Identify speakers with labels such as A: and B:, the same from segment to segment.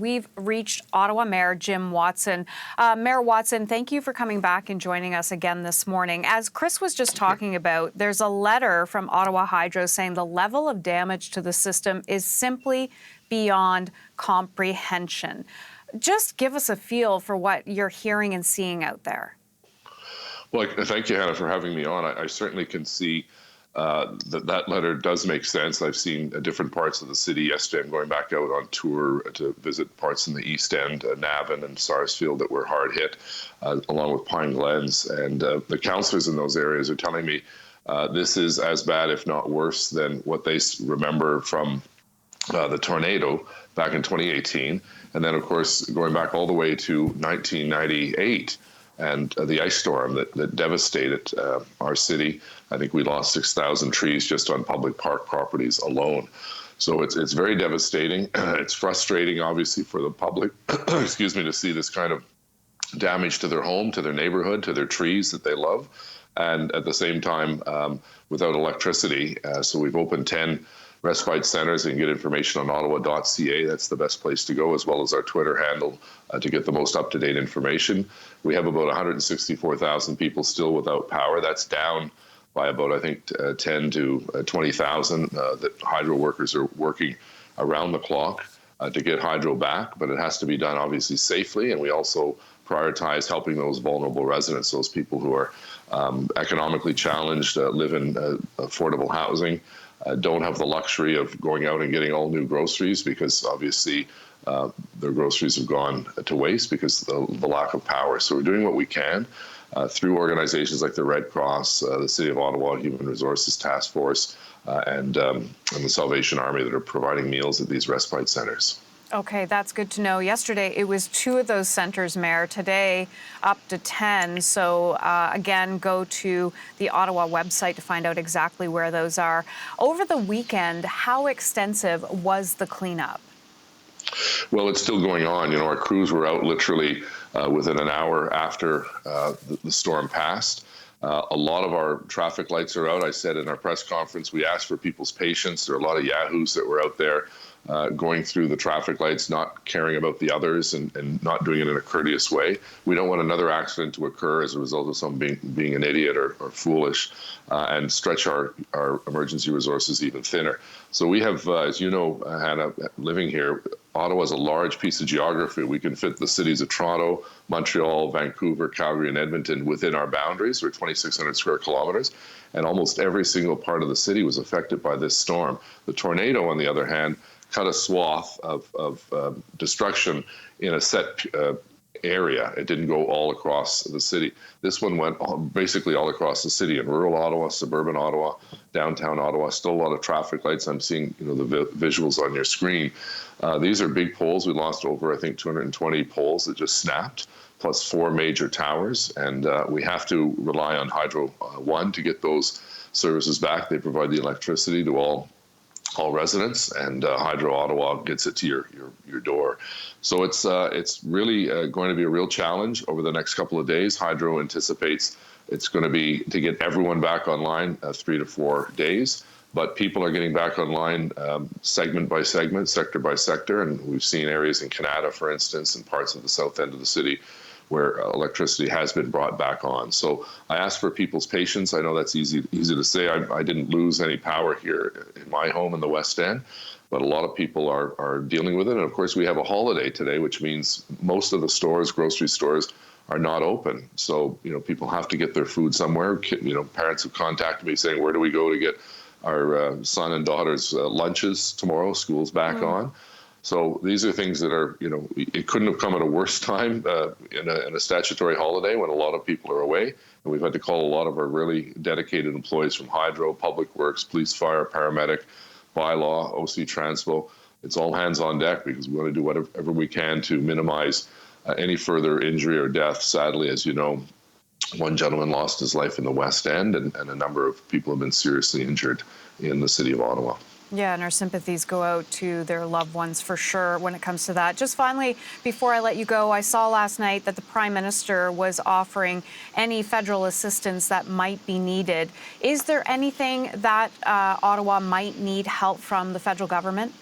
A: We've reached Ottawa Mayor Jim Watson. Mayor Watson, thank you for coming back and joining us again this morning. As Chris was just talking about, there's a letter from Ottawa Hydro saying the level of damage to the system is simply beyond comprehension. Just give us a feel for what you're hearing and seeing out there.
B: Well, thank you, Hannah, for having me on. I certainly can see that letter does make sense. I've seen different parts of the city. Yesterday, I'm going back out on tour to visit parts in the East End, Navan and Sarsfield that were hard hit, along with Pine Glens. And the councillors in those areas are telling me this is as bad, if not worse, than what they remember from the tornado back in 2018. And then, of course, going back all the way to 1998. And the ice storm that devastated our city. I think we lost 6,000 trees just on public park properties alone. So it's very devastating. It's frustrating, obviously, for the public, excuse me, to see this kind of damage to their home, to their neighborhood, to their trees that they love. And at the same time, without electricity. So we've opened 10 respite centers. You can get information on ottawa.ca. That's the best place to go, as well as our Twitter handle to get the most up-to-date information. We have about 164,000 people still without power. That's down by about, I think, 10 to 20,000 that hydro workers are working around the clock to get hydro back, but it has to be done obviously safely. And we also prioritize helping those vulnerable residents, those people who are economically challenged, live in affordable housing, don't have the luxury of going out and getting all new groceries because obviously their groceries have gone to waste because of the lack of power. So we're doing what we can through organizations like the Red Cross, the City of Ottawa Human Resources Task Force, and the Salvation Army that are providing meals at these respite centers.
A: Okay, that's good to know. Yesterday, it was 2 of those centers, Mayor. Today, up to 10. So, again, go to the Ottawa website to find out exactly where those are. Over the weekend, how extensive was the cleanup?
B: Well, it's still going on. You know, our crews were out literally within an hour after the storm passed. A lot of our traffic lights are out. I said in our press conference, we asked for people's patience. There are a lot of yahoos that were out there going through the traffic lights, not caring about the others and not doing it in a courteous way. We don't want another accident to occur as a result of someone being an idiot or foolish and stretch our emergency resources even thinner. So we have, as you know, Hannah, living here, Ottawa is a large piece of geography. We can fit the cities of Toronto, Montreal, Vancouver, Calgary, and Edmonton within our boundaries. We're 2,600 square kilometers, and almost every single part of the city was affected by this storm. The tornado, on the other hand, cut a swath of destruction in a set area. It didn't go all across the city. This one went basically all across the city in rural Ottawa, suburban Ottawa, downtown Ottawa. Still a lot of traffic lights. I'm seeing, you know, the visuals on your screen. These are big poles. We lost over, I think, 220 poles that just snapped, plus 4 major towers. And we have to rely on Hydro One to get those services back. They provide the electricity to all residents, and Hydro Ottawa gets it to your door. So it's really going to be a real challenge over the next couple of days. Hydro anticipates it's going to be to get everyone back online 3 to 4 days, but people are getting back online segment by segment, sector by sector, and we've seen areas in Canada, for instance, and parts of the south end of the city where electricity has been brought back on. So I ask for people's patience. I know that's easy to say. I didn't lose any power here in my home in the West End, but a lot of people are dealing with it. And of course, we have a holiday today, which means most of the stores, grocery stores, are not open. So, you know, people have to get their food somewhere. You know, parents have contacted me saying, where do we go to get our son and daughter's lunches tomorrow? School's back on. So these are things that are, you know, it couldn't have come at a worse time in a statutory holiday when a lot of people are away. And we've had to call a lot of our really dedicated employees from Hydro, Public Works, Police, Fire, Paramedic, Bylaw, OC Transpo. It's all hands on deck because we want to do whatever we can to minimize any further injury or death. Sadly, as you know, one gentleman lost his life in the West End and a number of people have been seriously injured in the city of Ottawa.
A: Yeah, and our sympathies go out to their loved ones for sure when it comes to that. Just finally, before I let you go, I saw last night that the Prime Minister was offering any federal assistance that might be needed. Is there anything that Ottawa might need help from the federal government?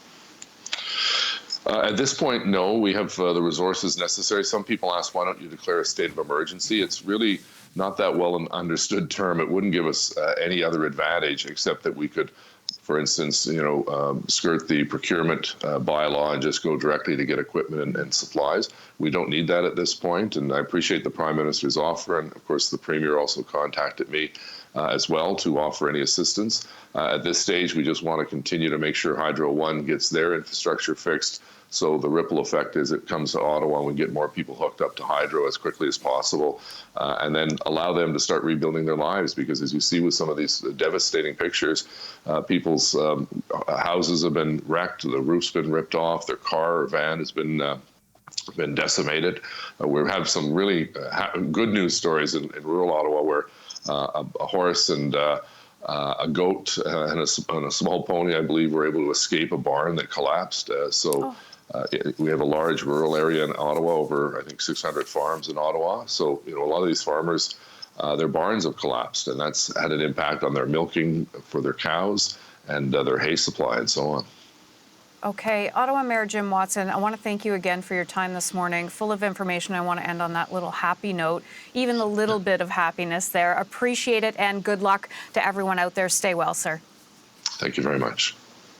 B: At this point, no. We have the resources necessary. Some people ask, why don't you declare a state of emergency? It's really not that well an understood term. It wouldn't give us any other advantage except that we could, for instance, skirt the procurement bylaw and just go directly to get equipment and supplies. We don't need that at this point, and I appreciate the Prime Minister's offer, and of course the Premier also contacted me as well to offer any assistance. At this stage, we just want to continue to make sure Hydro One gets their infrastructure fixed, so the ripple effect is it comes to Ottawa and we get more people hooked up to hydro as quickly as possible, and then allow them to start rebuilding their lives, because as you see with some of these devastating pictures, people's houses have been wrecked, the roof's been ripped off, their car or van has been decimated. We have some really good news stories in rural Ottawa where a horse and a goat and a small pony, I believe, were able to escape a barn that collapsed. We have a large rural area in Ottawa, over, I think, 600 farms in Ottawa. So, a lot of these farmers, their barns have collapsed, and that's had an impact on their milking for their cows and their hay supply and so on.
A: Okay, Ottawa Mayor Jim Watson, I want to thank you again for your time this morning. Full of information. I want to end on that little happy note, even a little bit of happiness there. Appreciate it, and good luck to everyone out there. Stay well, sir.
B: Thank you very much.